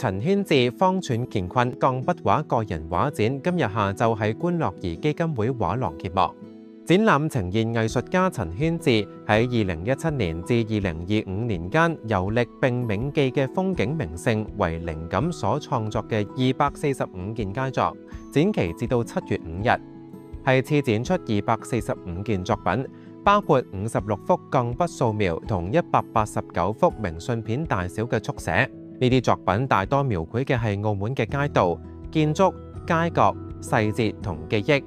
陳軒志方寸乾坤鋼筆畫個人畫展今日下晝喺觀樂頤基金會畫廊揭幕。展覽呈現藝術家陳軒志喺2017年至2025年間遊歷並銘記嘅風景名勝為靈感所創作嘅245件佳作，展期至到7月5日，係次展出245件作品，包括56幅鋼筆素描同189幅明信片大小嘅速寫。呢啲作品大多描繪嘅係澳門嘅街道、建築、街角、細節同記憶，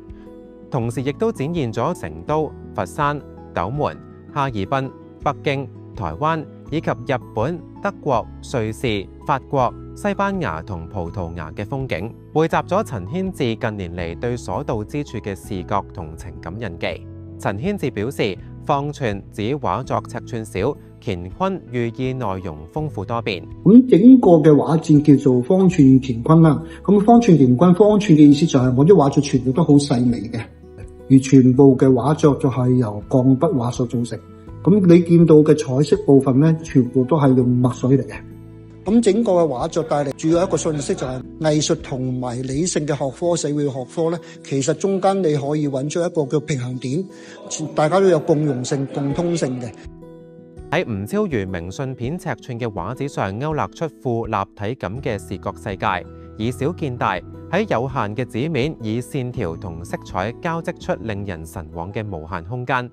同時亦都展現咗成都、佛山、斗門、哈爾濱、北京、台灣以及日本、德國、瑞士、法國、西班牙同葡萄牙嘅風景，匯集咗陳軒志近年嚟對所到之處嘅視覺同情感印記。陳軒志表示，方寸指畫作尺寸小，乾坤寓意內容豐富多變。咁整個嘅畫展叫做方寸乾坤啦。咁方寸乾坤，方寸嘅意思就係我啲畫作全部都好細微嘅，而全部嘅畫作就係由鋼筆畫所組成。咁你見到嘅彩色部分咧，全部都係用墨水嚟嘅。咁整個嘅畫作帶嚟主要一個信息就係藝術同埋理性嘅學科、社會學科咧，其實中間你可以揾出一個叫平衡點，大家都有共融性、共通性嘅。喺唔超逾明信片尺寸嘅畫紙上勾勒出富立體感嘅視覺世界，以小見大，喺有限嘅紙面以線條同色彩交織出令人神往嘅無限空間。